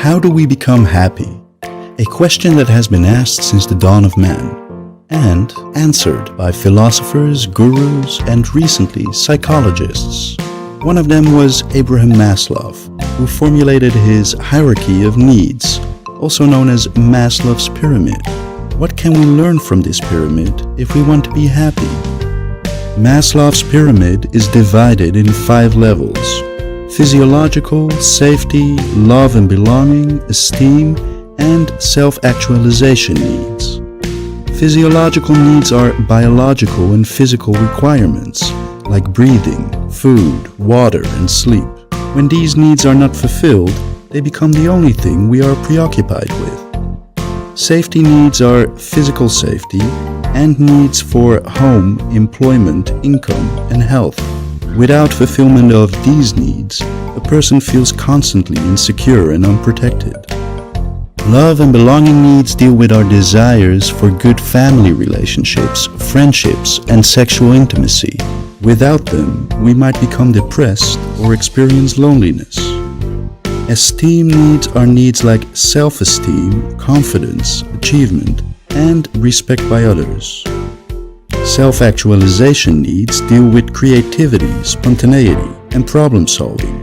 How do we become happy? A question that has been asked since the dawn of man, and answered by philosophers, gurus, and recently psychologists. One of them was Abraham Maslow, who formulated his hierarchy of needs, also known as Maslow's pyramid. What can we learn from this pyramid if we want to be happy? Maslow's pyramid is divided in 5 levels: physiological, safety, love and belonging, esteem, and self-actualization needs. Physiological needs are biological and physical requirements, like breathing, food, water, and sleep. When these needs are not fulfilled, they become the only thing we are preoccupied with. Safety needs are physical safety and needs for home, employment, income, and health. Without fulfillment of these needs, a person feels constantly insecure and unprotected. Love and belonging needs deal with our desires for good family relationships, friendships, and sexual intimacy. Without them, we might become depressed or experience loneliness. Esteem needs are needs like self-esteem, confidence, achievement, and respect by others. Self-actualization needs deal with creativity, spontaneity, and problem-solving.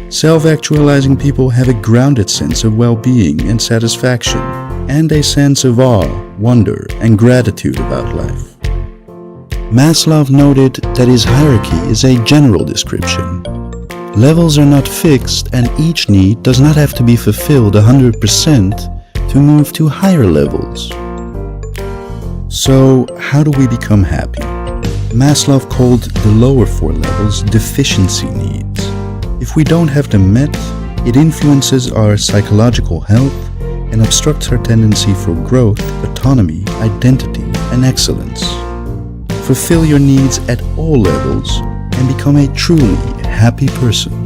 Self-actualizing people have a grounded sense of well-being and satisfaction, and a sense of awe, wonder, and gratitude about life. Maslow noted that his hierarchy is a general description. Levels are not fixed, and each need does not have to be fulfilled 100% to move to higher levels. So, how do we become happy? Maslow called the lower 4 levels deficiency needs. If we don't have them met, it influences our psychological health and obstructs our tendency for growth, autonomy, identity, and excellence. Fulfill your needs at all levels and become a truly happy person.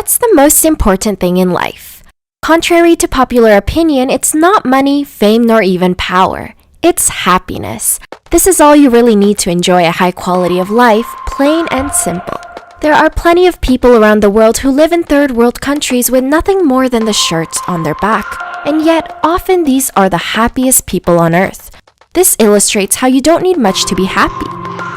What's the most important thing in life? Contrary to popular opinion, it's not money, fame, nor even power. It's happiness. This is all you really need to enjoy a high quality of life, plain and simple. There are plenty of people around the world who live in third world countries with nothing more than the shirts on their back, and yet often these are the happiest people on earth. This illustrates how you don't need much to be happy.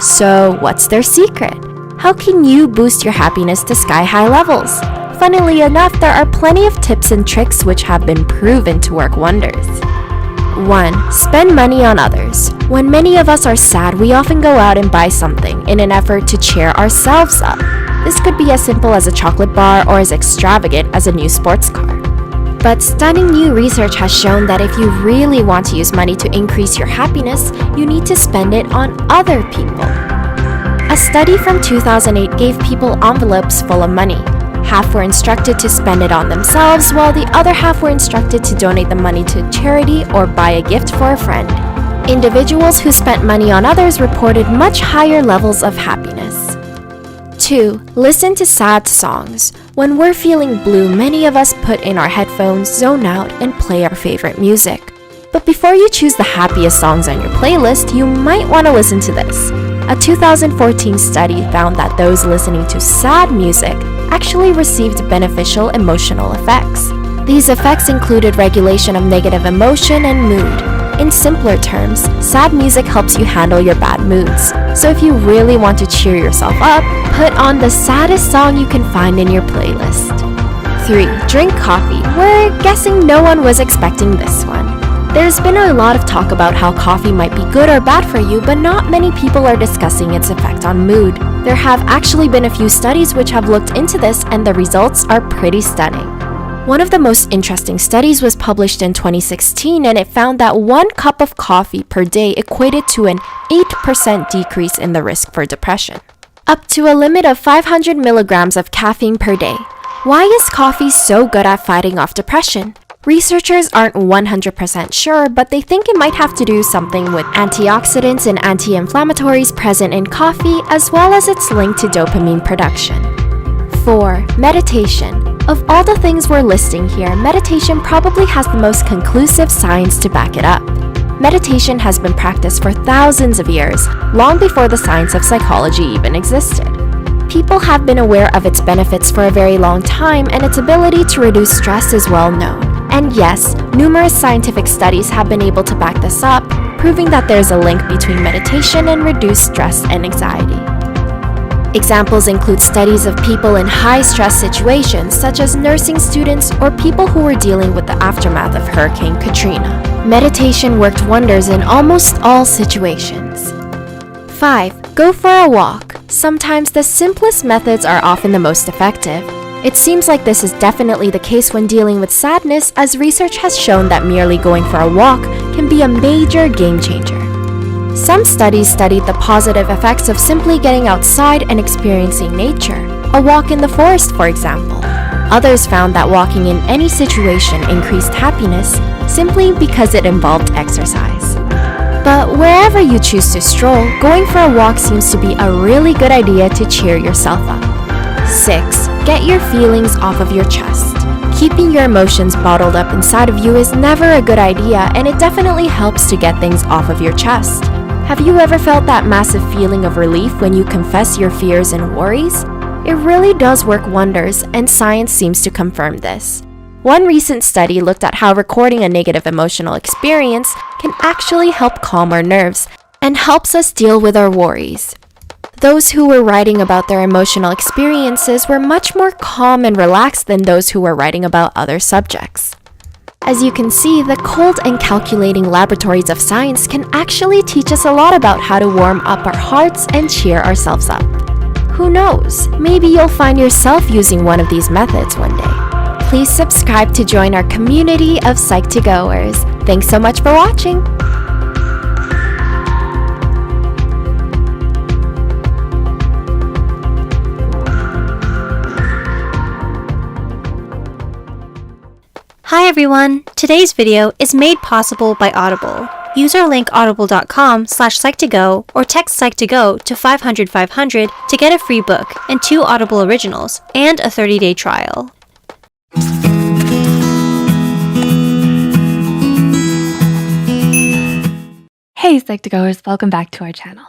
So, what's their secret? How can you boost your happiness to sky-high levels? Funnily enough, there are plenty of tips and tricks which have been proven to work wonders. 1. Spend money on others. When many of us are sad, we often go out and buy something in an effort to cheer ourselves up. This could be as simple as a chocolate bar or as extravagant as a new sports car. But stunning new research has shown that if you really want to use money to increase your happiness, you need to spend it on other people. A study from 2008 gave people envelopes full of money. Half were instructed to spend it on themselves, while the other half were instructed to donate the money to charity or buy a gift for a friend. Individuals who spent money on others reported much higher levels of happiness. 2. Listen to sad songs. When we're feeling blue, many of us put in our headphones, zone out, and play our favorite music. But before you choose the happiest songs on your playlist, you might want to listen to this. A 2014 study found that those listening to sad music actually received beneficial emotional effects. These effects included regulation of negative emotion and mood. In simpler terms, sad music helps you handle your bad moods. So if you really want to cheer yourself up, put on the saddest song you can find in your playlist. 3. Drink coffee. We're guessing no one was expecting this one. There's been a lot of talk about how coffee might be good or bad for you, but not many people are discussing its effect on mood. There have actually been a few studies which have looked into this, and the results are pretty stunning. One of the most interesting studies was published in 2016, and it found that 1 cup of coffee per day equated to an 8% decrease in the risk for depression, up to a limit of 500 milligrams of caffeine per day. Why is coffee so good at fighting off depression? Researchers aren't 100% sure, but they think it might have to do something with antioxidants and anti-inflammatories present in coffee, as well as its link to dopamine production. 4. Meditation. Of all the things we're listing here, meditation probably has the most conclusive science to back it up. Meditation has been practiced for thousands of years, long before the science of psychology even existed. People have been aware of its benefits for a very long time, and its ability to reduce stress is well known. And yes, numerous scientific studies have been able to back this up, proving that there's a link between meditation and reduced stress and anxiety. Examples include studies of people in high-stress situations, such as nursing students or people who were dealing with the aftermath of Hurricane Katrina. Meditation worked wonders in almost all situations. 5. Go for a walk. Sometimes the simplest methods are often the most effective. It seems like this is definitely the case when dealing with sadness, as research has shown that merely going for a walk can be a major game changer. Some studies studied the positive effects of simply getting outside and experiencing nature, a walk in the forest, for example. Others found that walking in any situation increased happiness simply because it involved exercise. But wherever you choose to stroll, going for a walk seems to be a really good idea to cheer yourself up. 6. Get your feelings off of your chest. Keeping your emotions bottled up inside of you is never a good idea, and it definitely helps to get things off of your chest. Have you ever felt that massive feeling of relief when you confess your fears and worries? It really does work wonders, and science seems to confirm this. One recent study looked at how recording a negative emotional experience can actually help calm our nerves and helps us deal with our worries. Those who were writing about their emotional experiences were much more calm and relaxed than those who were writing about other subjects. As you can see, the cold and calculating laboratories of science can actually teach us a lot about how to warm up our hearts and cheer ourselves up. Who knows, maybe you'll find yourself using one of these methods one day. Please subscribe to join our community of Psych2Goers. Thanks so much for watching! Hi everyone! Today's video is made possible by Audible. Use our link audible.com/psych2go or text psych2go to 500 500 to get a free book and 2 Audible originals and a 30-day trial. Hey Psych2Goers, welcome back to our channel.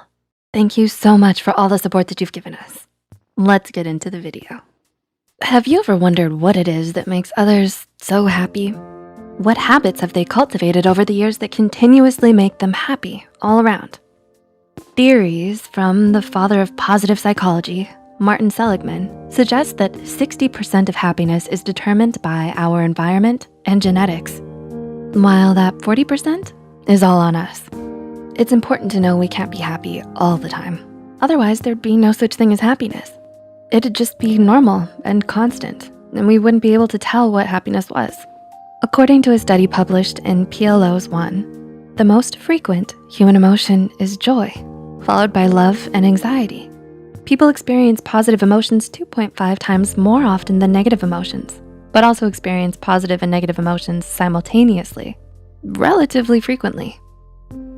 Thank you so much for all the support that you've given us. Let's get into the video. Have you ever wondered what it is that makes others so happy? What habits have they cultivated over the years that continuously make them happy all around? Theories from the father of positive psychology, Martin Seligman, suggest that 60% of happiness is determined by our environment and genetics, while that 40% is all on us. It's important to know we can't be happy all the time. Otherwise, there'd be no such thing as happiness. It'd just be normal and constant, and we wouldn't be able to tell what happiness was. According to a study published in PLOS 1, the most frequent human emotion is joy, followed by love and anxiety. People experience positive emotions 2.5 times more often than negative emotions, but also experience positive and negative emotions simultaneously, relatively frequently.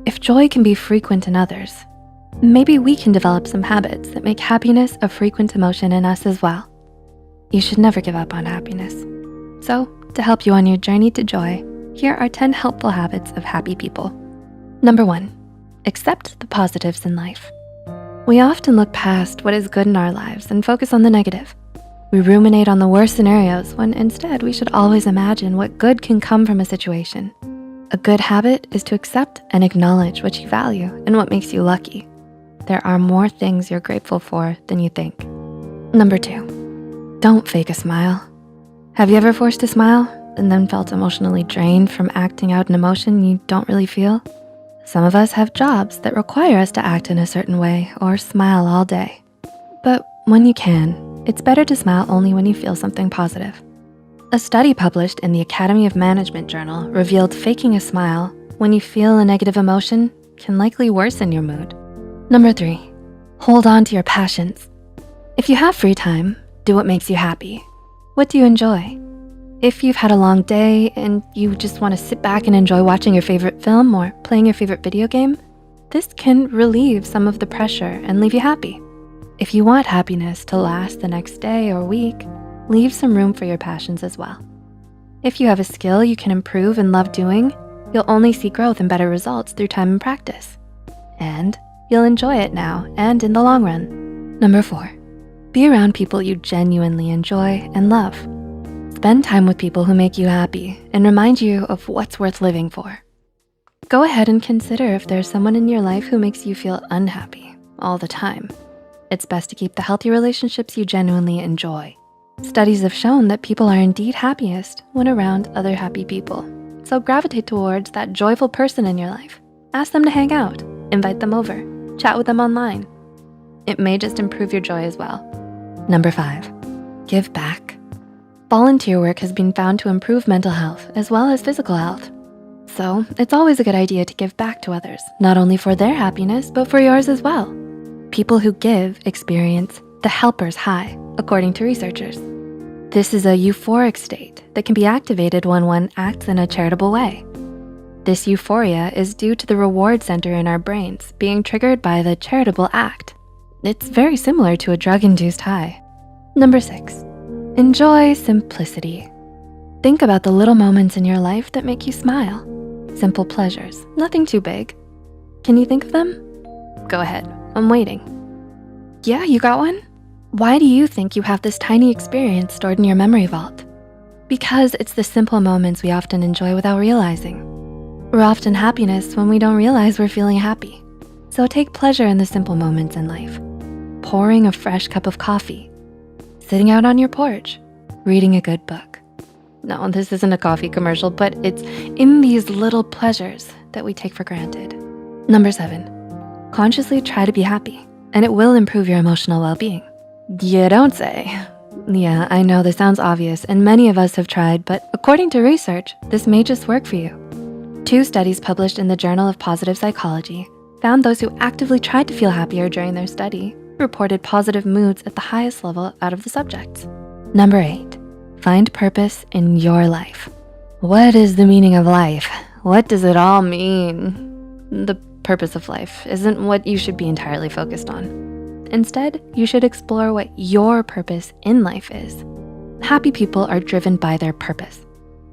If joy can be frequent in others, maybe we can develop some habits that make happiness a frequent emotion in us as well. You should never give up on happiness. So, to help you on your journey to joy, here are 10 helpful habits of happy people. Number 1, accept the positives in life. We often look past what is good in our lives and focus on the negative. We ruminate on the worst scenarios when instead we should always imagine what good can come from a situation. A good habit is to accept and acknowledge what you value and what makes you lucky. There are more things you're grateful for than you think. Number 2, don't fake a smile. Have you ever forced a smile and then felt emotionally drained from acting out an emotion you don't really feel? Some of us have jobs that require us to act in a certain way or smile all day. But when you can, it's better to smile only when you feel something positive. A study published in the Academy of Management journal revealed faking a smile when you feel a negative emotion can likely worsen your mood. Number 3, hold on to your passions. If you have free time, do what makes you happy. What do you enjoy? If you've had a long day and you just wanna sit back and enjoy watching your favorite film or playing your favorite video game, this can relieve some of the pressure and leave you happy. If you want happiness to last the next day or week, leave some room for your passions as well. If you have a skill you can improve and love doing, you'll only see growth and better results through time and practice. And you'll enjoy it now and in the long run. Number 4, be around people you genuinely enjoy and love. Spend time with people who make you happy and remind you of what's worth living for. Go ahead and consider if there's someone in your life who makes you feel unhappy all the time. It's best to keep the healthy relationships you genuinely enjoy. Studies have shown that people are indeed happiest when around other happy people. So gravitate towards that joyful person in your life. Ask them to hang out, invite them over, chat with them online. It may just improve your joy as well. Number 5, give back. Volunteer work has been found to improve mental health as well as physical health. So it's always a good idea to give back to others, not only for their happiness, but for yours as well. People who give experience the helper's high, according to researchers. This is a euphoric state that can be activated when one acts in a charitable way. This euphoria is due to the reward center in our brains being triggered by the charitable act. It's very similar to a drug-induced high. Number 6, enjoy simplicity. Think about the little moments in your life that make you smile. Simple pleasures, nothing too big. Can you think of them? Go ahead, I'm waiting. Yeah, you got one? Why do you think you have this tiny experience stored in your memory vault? Because it's the simple moments we often enjoy without realizing. We're often happiness when we don't realize we're feeling happy. So take pleasure in the simple moments in life. Pouring a fresh cup of coffee, sitting out on your porch, reading a good book. No, this isn't a coffee commercial, but it's in these little pleasures that we take for granted. Number 7, consciously try to be happy, and it will improve your emotional well-being. You don't say. Yeah, I know this sounds obvious, and many of us have tried, but according to research, this may just work for you. 2 studies published in the Journal of Positive Psychology found those who actively tried to feel happier during their study reported positive moods at the highest level out of the subjects. Number 8, find purpose in your life. What is the meaning of life? What does it all mean? The purpose of life isn't what you should be entirely focused on. Instead, you should explore what your purpose in life is. Happy people are driven by their purpose.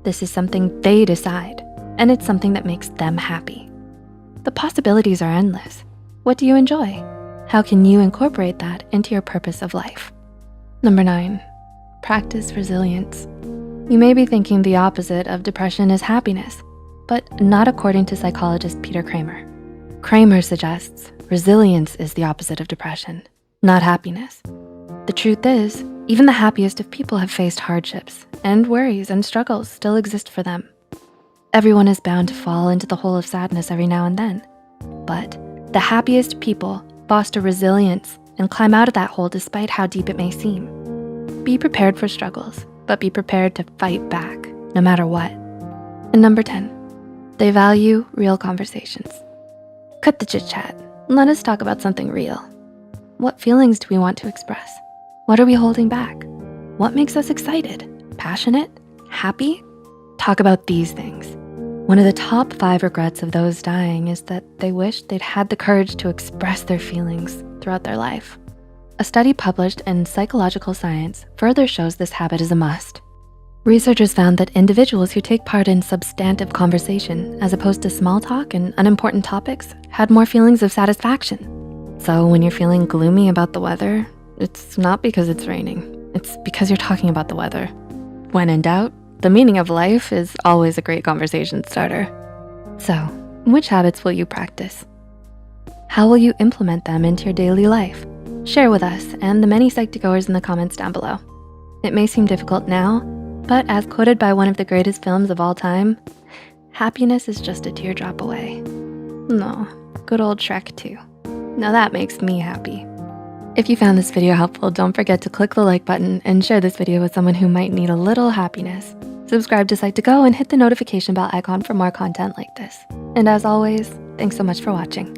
This is something they decide, and it's something that makes them happy. The possibilities are endless. What do you enjoy? How can you incorporate that into your purpose of life? Number 9, practice resilience. You may be thinking the opposite of depression is happiness, but not according to psychologist Peter Kramer. Kramer suggests resilience is the opposite of depression, not happiness. The truth is, even the happiest of people have faced hardships, and worries and struggles still exist for them. Everyone is bound to fall into the hole of sadness every now and then, but the happiest people foster resilience and climb out of that hole despite how deep it may seem. Be prepared for struggles, but be prepared to fight back, no matter what. And number 10, they value real conversations. Cut the chit chat. Let us talk about something real. What feelings do we want to express? What are we holding back? What makes us excited, passionate, happy? Talk about these things. One of the top 5 regrets of those dying is that they wish they'd had the courage to express their feelings throughout their life. A study published in Psychological Science further shows this habit is a must. Researchers found that individuals who take part in substantive conversation, as opposed to small talk and unimportant topics, had more feelings of satisfaction. So when you're feeling gloomy about the weather, it's not because it's raining. It's because you're talking about the weather. When in doubt, the meaning of life is always a great conversation starter. So, which habits will you practice? How will you implement them into your daily life? Share with us and the many Psych2Goers in the comments down below. It may seem difficult now, but as quoted by one of the greatest films of all time, happiness is just a teardrop away. No, good old Shrek 2. Now that makes me happy. If you found this video helpful, don't forget to click the like button and share this video with someone who might need a little happiness. Subscribe to Psych2Go and hit the notification bell icon for more content like this. And as always, thanks so much for watching.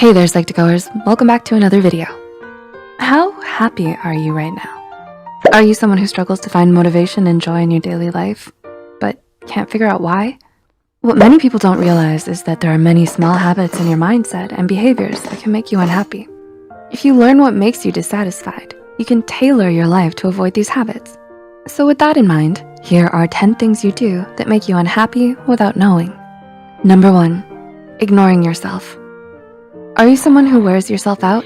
Hey there, Psych2Goers. Welcome back to another video. How happy are you right now? Are you someone who struggles to find motivation and joy in your daily life, but can't figure out why? What many people don't realize is that there are many small habits in your mindset and behaviors that can make you unhappy. If you learn what makes you dissatisfied, you can tailor your life to avoid these habits. So with that in mind, here are 10 things you do that make you unhappy without knowing. Number 1, ignoring yourself. Are you someone who wears yourself out?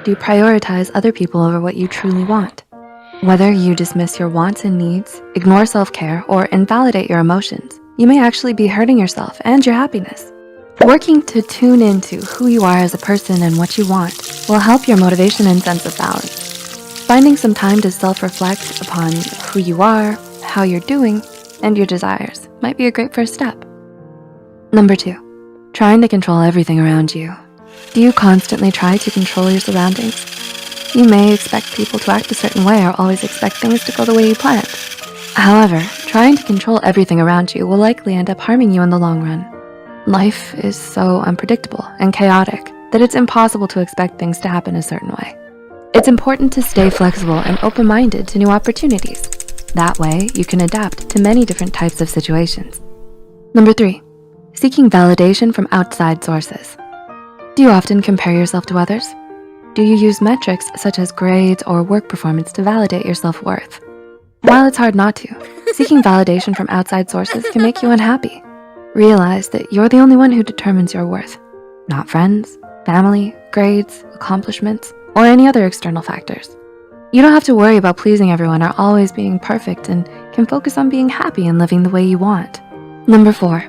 Do you prioritize other people over what you truly want? Whether you dismiss your wants and needs, ignore self-care, or invalidate your emotions, you may actually be hurting yourself and your happiness. Working to tune into who you are as a person and what you want will help your motivation and sense of balance. Finding some time to self-reflect upon who you are, how you're doing, and your desires might be a great first step. Number 2, trying to control everything around you. Do you constantly try to control your surroundings? You may expect people to act a certain way or always expect things to go the way you planned. However, trying to control everything around you will likely end up harming you in the long run. Life is so unpredictable and chaotic that it's impossible to expect things to happen a certain way. It's important to stay flexible and open-minded to new opportunities. That way, you can adapt to many different types of situations. Number 3, seeking validation from outside sources. Do you often compare yourself to others? Do you use metrics such as grades or work performance to validate your self-worth? While it's hard not to, seeking validation from outside sources can make you unhappy. Realize that you're the only one who determines your worth, not friends, family, grades, accomplishments, or any other external factors. You don't have to worry about pleasing everyone or always being perfect and can focus on being happy and living the way you want. Number 4,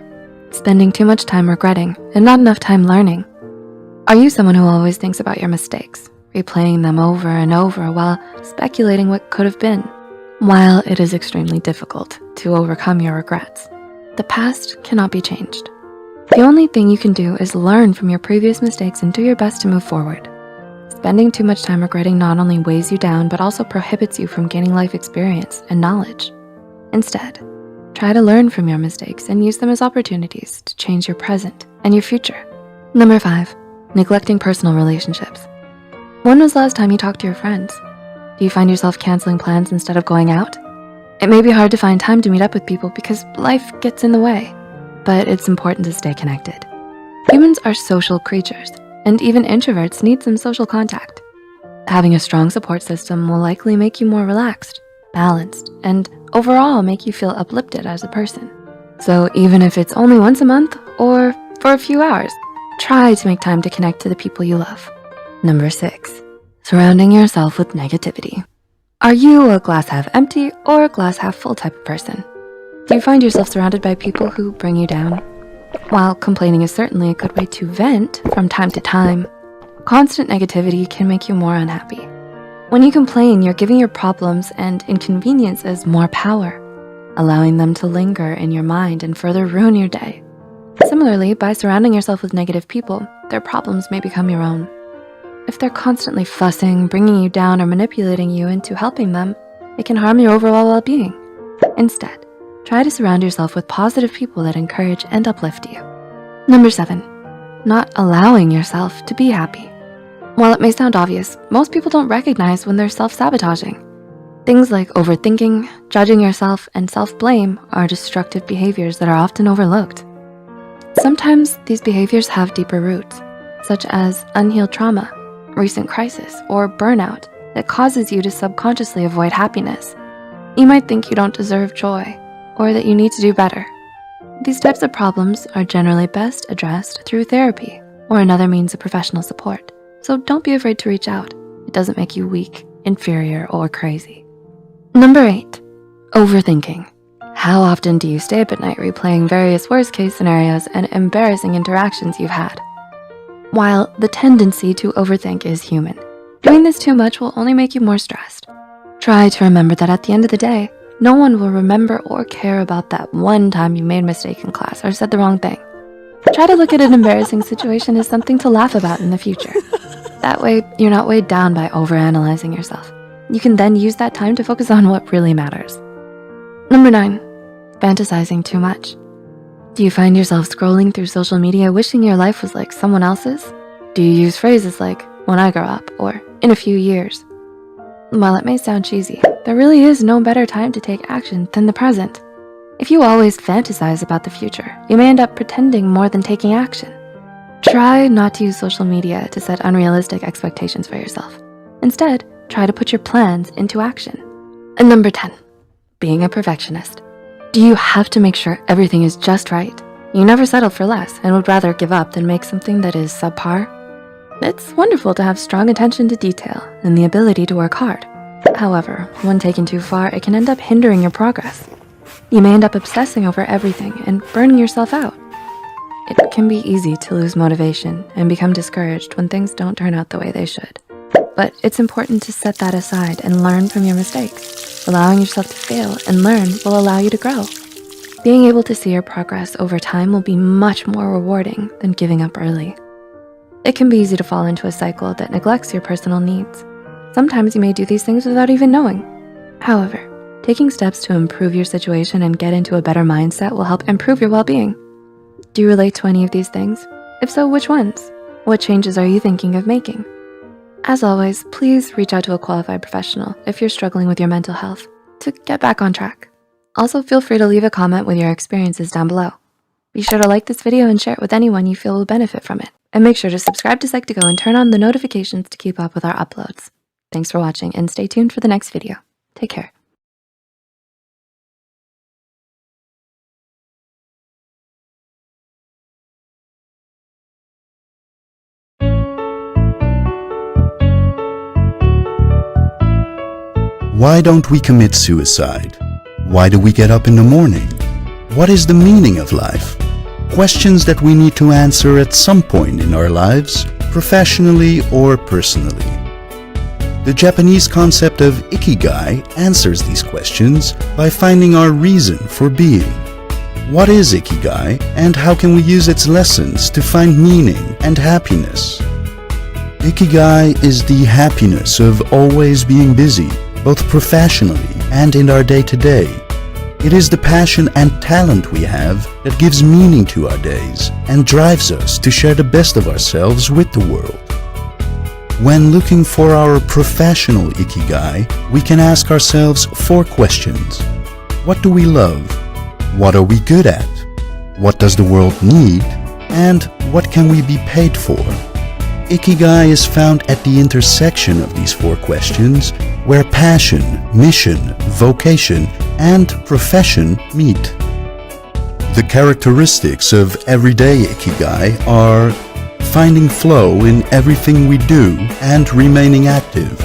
spending too much time regretting and not enough time learning. Are you someone who always thinks about your mistakes, replaying them over and over while speculating what could have been? While it is extremely difficult to overcome your regrets, the past cannot be changed. The only thing you can do is learn from your previous mistakes and do your best to move forward. Spending too much time regretting not only weighs you down, but also prohibits you from gaining life experience and knowledge. Instead, try to learn from your mistakes and use them as opportunities to change your present and your future. Number 5, neglecting personal relationships. When was the last time you talked to your friends? Do you find yourself canceling plans instead of going out? It may be hard to find time to meet up with people because life gets in the way, but it's important to stay connected. Humans are social creatures, and even introverts need some social contact. Having a strong support system will likely make you more relaxed, balanced, and overall make you feel uplifted as a person. So even if it's only once a month or for a few hours, try to make time to connect to the people you love. Number 6, surrounding yourself with negativity. Are you a glass half empty or a glass half full type of person? Do you find yourself surrounded by people who bring you down? While complaining is certainly a good way to vent from time to time, constant negativity can make you more unhappy. When you complain, you're giving your problems and inconveniences more power, allowing them to linger in your mind and further ruin your day. Similarly, by surrounding yourself with negative people, their problems may become your own. If they're constantly fussing, bringing you down, or manipulating you into helping them, it can harm your overall well-being. Instead, try to surround yourself with positive people that encourage and uplift you. Number 7, not allowing yourself to be happy. While it may sound obvious, most people don't recognize when they're self-sabotaging. Things like overthinking, judging yourself, and self-blame are destructive behaviors that are often overlooked. Sometimes these behaviors have deeper roots, such as unhealed trauma, recent crisis, or burnout that causes you to subconsciously avoid happiness. You might think you don't deserve joy or that you need to do better. These types of problems are generally best addressed through therapy or another means of professional support. So don't be afraid to reach out. It doesn't make you weak, inferior, or crazy. Number 8, overthinking. How often do you stay up at night replaying various worst-case scenarios and embarrassing interactions you've had? While the tendency to overthink is human, doing this too much will only make you more stressed. Try to remember that at the end of the day, no one will remember or care about that one time you made a mistake in class or said the wrong thing. Try to look at an embarrassing situation as something to laugh about in the future. That way, you're not weighed down by overanalyzing yourself. You can then use that time to focus on what really matters. Number 9, fantasizing too much. Do you find yourself scrolling through social media wishing your life was like someone else's? Do you use phrases like, when I grow up, or in a few years? While it may sound cheesy, there really is no better time to take action than the present. If you always fantasize about the future, you may end up pretending more than taking action. Try not to use social media to set unrealistic expectations for yourself. Instead, try to put your plans into action. And number 10, being a perfectionist. Do you have to make sure everything is just right? You never settle for less and would rather give up than make something that is subpar? It's wonderful to have strong attention to detail and the ability to work hard. However, when taken too far, it can end up hindering your progress. You may end up obsessing over everything and burning yourself out. It can be easy to lose motivation and become discouraged when things don't turn out the way they should. But it's important to set that aside and learn from your mistakes. Allowing yourself to fail and learn will allow you to grow. Being able to see your progress over time will be much more rewarding than giving up early. It can be easy to fall into a cycle that neglects your personal needs. Sometimes you may do these things without even knowing. However, taking steps to improve your situation and get into a better mindset will help improve your well-being. Do you relate to any of these things? If so, which ones? What changes are you thinking of making? As always, please reach out to a qualified professional if you're struggling with your mental health to get back on track. Also, feel free to leave a comment with your experiences down below. Be sure to like this video and share it with anyone you feel will benefit from it. And make sure to subscribe to Psych2Go and turn on the notifications to keep up with our uploads. Thanks for watching and stay tuned for the next video. Take care. Why don't we commit suicide? Why do we get up in the morning? What is the meaning of life? Questions that we need to answer at some point in our lives, professionally or personally. The Japanese concept of ikigai answers these questions by finding our reason for being. What is ikigai and how can we use its lessons to find meaning and happiness? Ikigai is the happiness of always being busy, both professionally and in our day-to-day. It is the passion and talent we have that gives meaning to our days and drives us to share the best of ourselves with the world. When looking for our professional ikigai, we can ask ourselves 4 questions. What do we love? What are we good at? What does the world need? And what can we be paid for? Ikigai is found at the intersection of these 4 questions, where passion, mission, vocation, and profession meet. The characteristics of everyday ikigai are finding flow in everything we do and remaining active,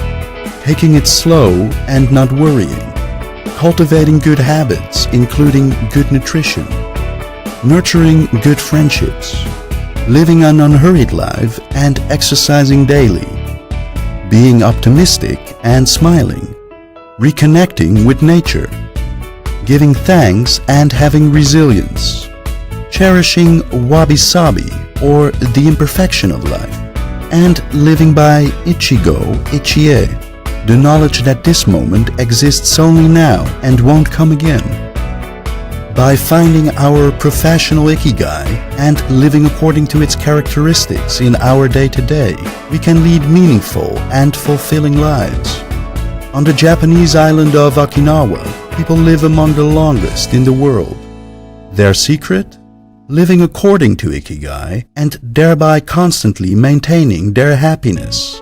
taking it slow and not worrying, cultivating good habits including good nutrition, nurturing good friendships, living an unhurried life and exercising daily, being optimistic and smiling, reconnecting with nature, giving thanks and having resilience, cherishing wabi-sabi or the imperfection of life, and living by ichigo ichie, the knowledge that this moment exists only now and won't come again. By finding our professional ikigai and living according to its characteristics in our day-to-day, we can lead meaningful and fulfilling lives. On the Japanese island of Okinawa, people live among the longest in the world. Their secret? Living according to ikigai and thereby constantly maintaining their happiness.